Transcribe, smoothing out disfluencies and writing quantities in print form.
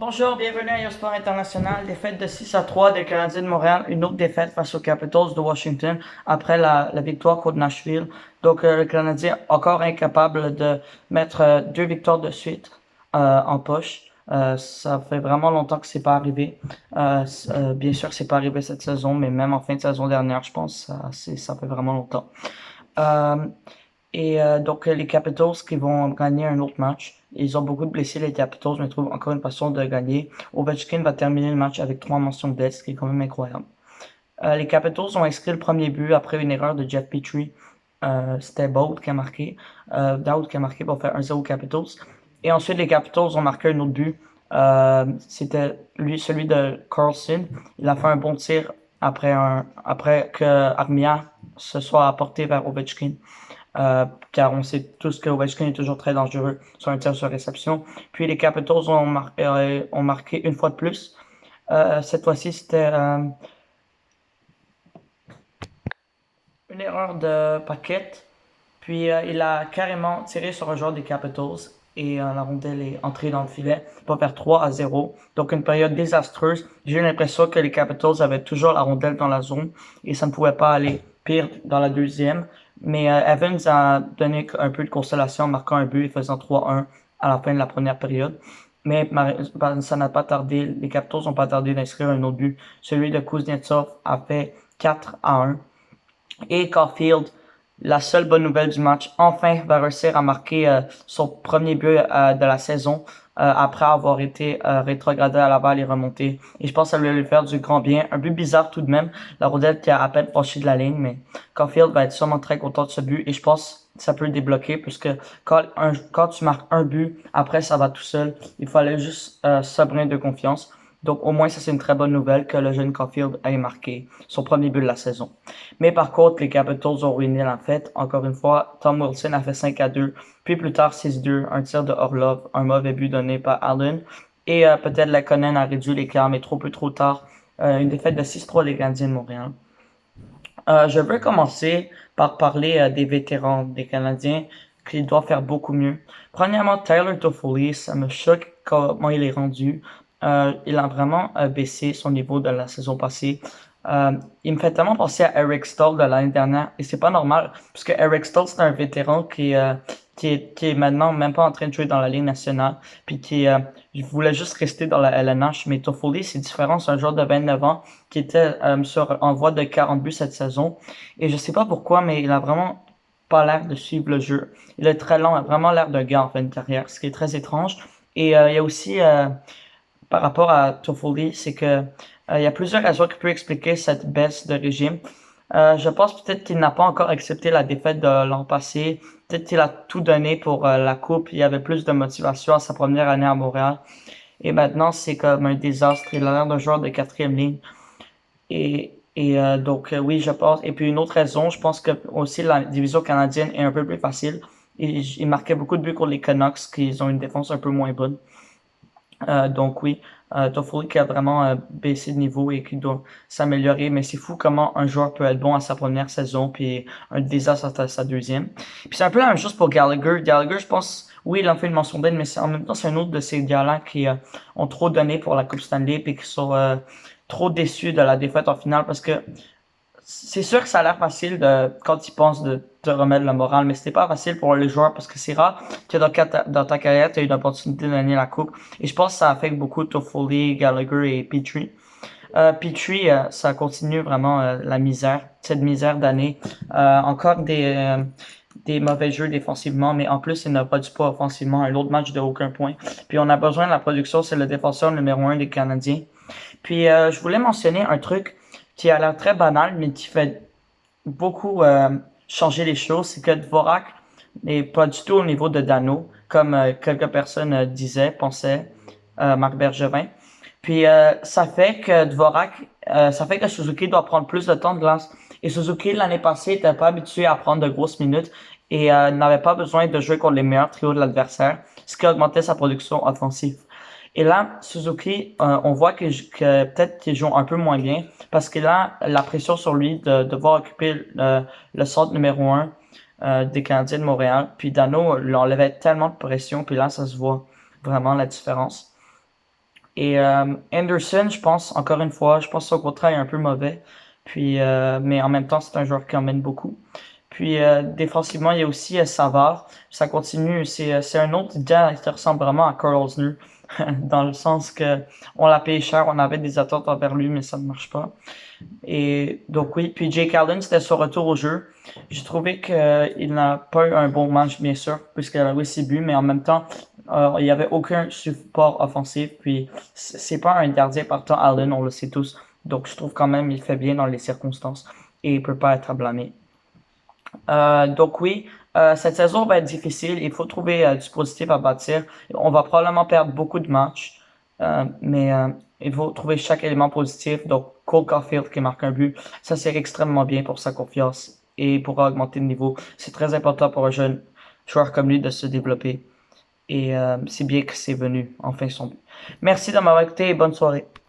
Bonjour, bienvenue à Sport International. Défaite de 6-3 des Canadiens de Montréal. Une autre défaite face aux Capitals de Washington après la victoire contre Nashville. Donc, le Canadien encore incapable de mettre deux victoires de suite en poche. Ça fait vraiment longtemps que c'est pas arrivé. Bien sûr, c'est pas arrivé cette saison, mais même en fin de saison dernière, je pense, ça fait vraiment longtemps. Euh, donc, les Capitals qui vont gagner un autre match. Ils ont beaucoup de blessés, les Capitals, mais trouvent encore une façon de gagner. Ovechkin va terminer le match avec 3 mentions d'aide, ce qui est quand même incroyable. Les Capitals ont inscrit le premier but après une erreur de Jeff Petrie. C'était Boud qui a marqué. Dowd qui a marqué pour faire 1-0 Capitals. Et ensuite, les Capitals ont marqué un autre but. C'était celui de Carlson. Il a fait un bon tir après que Armia se soit apporté vers Ovechkin. Car on sait tous que Ovechkin est toujours très dangereux sur un tir sur réception. Puis les Capitals ont marqué une fois de plus. Cette fois-ci, c'était une erreur de Paquette. Puis il a carrément tiré sur un joueur des Capitals et la rondelle est entrée dans le filet pour faire 3-0. Donc une période désastreuse. J'ai eu l'impression que les Capitals avaient toujours la rondelle dans la zone et ça ne pouvait pas aller pire dans la deuxième. Mais Evans a donné un peu de consolation en marquant un but et faisant 3-1 à la fin de la première période. Mais ça n'a pas tardé. Les Capitals n'ont pas tardé d'inscrire un autre but. Celui de Kuznetsov a fait 4-1. Et Caulfield, la seule bonne nouvelle du match, enfin va réussir à marquer son premier but de la saison après avoir été rétrogradé à la balle et remonté. Et je pense que ça va lui faire du grand bien. Un but bizarre tout de même, la rondelle qui a à peine franchi de la ligne, mais Caulfield va être sûrement très content de ce but et je pense que ça peut le débloquer puisque quand tu marques un but, après ça va tout seul. Il fallait juste ce brin de confiance. Donc au moins ça c'est une très bonne nouvelle que le jeune Caulfield ait marqué son premier but de la saison. Mais par contre, les Capitals ont ruiné la fête. Encore une fois, Tom Wilson a fait 5-2, puis plus tard 6-2, un tir de Orlov, un mauvais but donné par Allen. Et peut-être Lakonen a réduit l'écart, mais trop peu trop tard. Une défaite de 6-3 des Canadiens de Montréal. Je veux commencer par parler des vétérans des Canadiens qui doivent faire beaucoup mieux. Premièrement, Tyler Toffoli, ça me choque comment il est rendu. Il a vraiment baissé son niveau de la saison passée. Il me fait tellement penser à Eric Staal de l'année dernière et c'est pas normal puisque Eric Staal c'est un vétéran qui est maintenant même pas en train de jouer dans la Ligue nationale puis qui voulait juste rester dans la LNH, mais Toffoli c'est différent, c'est un joueur de 29 ans qui était en voie de 40 buts cette saison et je sais pas pourquoi mais il a vraiment pas l'air de suivre le jeu. Il est très lent, il a vraiment l'air d'un gars en fin de carrière, ce qui est très étrange. Et il y a aussi par rapport à Toffoli, c'est que il y a plusieurs raisons qui peuvent expliquer cette baisse de régime. Je pense peut-être qu'il n'a pas encore accepté la défaite de l'an passé. Peut-être qu'il a tout donné pour la coupe. Il y avait plus de motivation à sa première année à Montréal. Et maintenant, c'est comme un désastre. Il a l'air d'un joueur de quatrième ligne. Donc, oui, je pense. Et puis, une autre raison, je pense que aussi la division canadienne est un peu plus facile. Il marquait beaucoup de buts contre les Canucks, qui ont une défense un peu moins bonne. Donc oui, Toffoli qui a vraiment baissé de niveau et qui doit s'améliorer, mais c'est fou comment un joueur peut être bon à sa première saison puis un désastre à sa deuxième. Puis c'est un peu la même chose pour Gallagher. Gallagher, je pense, oui, il en fait une mention d'aide, mais en même temps, c'est un autre de ces gars-là qui ont trop donné pour la Coupe Stanley puis qui sont trop déçus de la défaite en finale parce que c'est sûr que ça a l'air facile quand tu penses de te remettre le moral, mais c'était pas facile pour les joueurs parce que c'est rare que dans ta carrière, tu as eu l'opportunité de gagner la coupe. Et je pense que ça affecte beaucoup Toffoli, Gallagher et Petrie. Petrie, ça continue vraiment la misère, cette misère d'année. Encore des mauvais jeux défensivement, mais en plus, il n'a pas du pas offensivement. Un autre match de aucun point. Puis on a besoin de la production, c'est le défenseur numéro 1 des Canadiens. Puis je voulais mentionner un truc qui a l'air très banal, mais qui fait beaucoup changer les choses, c'est que Dvorak n'est pas du tout au niveau de Dano, comme quelques personnes disaient, pensaient, Marc Bergevin. Puis ça fait que Suzuki doit prendre plus de temps de glace. Et Suzuki, l'année passée, n'était pas habitué à prendre de grosses minutes et n'avait pas besoin de jouer contre les meilleurs trios de l'adversaire, ce qui augmentait sa production offensive. Et là, Suzuki, on voit que peut-être qu'il joue un peu moins bien parce qu'il a la pression sur lui de devoir occuper le centre numéro 1 des Canadiens de Montréal. Puis Dano lui enlevait tellement de pression, puis là, ça se voit vraiment la différence. Et Anderson, je pense, encore une fois, je pense que son contrat est un peu mauvais. Puis, mais en même temps, c'est un joueur qui emmène beaucoup. Puis défensivement, il y a aussi Savard. Ça continue. C'est un autre gars qui ressemble vraiment à Carl Osner, dans le sens que on l'a payé cher, on avait des attentes envers lui, mais ça ne marche pas. Et donc oui, puis Jake Allen, c'était son retour au jeu. J'ai trouvé qu'il n'a pas eu un bon match, bien sûr, puisqu'il a eu ses buts, mais en même temps, il n'y avait aucun support offensif. Puis c'est pas un gardien partant, Allen, on le sait tous. Donc je trouve quand même il fait bien dans les circonstances et il peut pas être blâmé. Donc oui, cette saison va être difficile. Il faut trouver du positif à bâtir. On va probablement perdre beaucoup de matchs, mais il faut trouver chaque élément positif. Donc Cole Caulfield qui marque un but, ça c'est extrêmement bien pour sa confiance et pour augmenter le niveau. C'est très important pour un jeune joueur comme lui de se développer. Et c'est bien que c'est venu enfin son but. Merci de m'avoir écouté et bonne soirée.